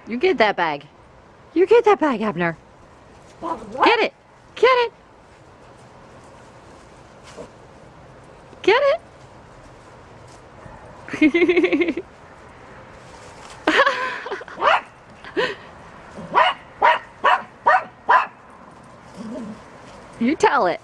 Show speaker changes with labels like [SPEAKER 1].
[SPEAKER 1] You get that bag. You get that bag, Abner. Get it. Get it. Get it. You tell it.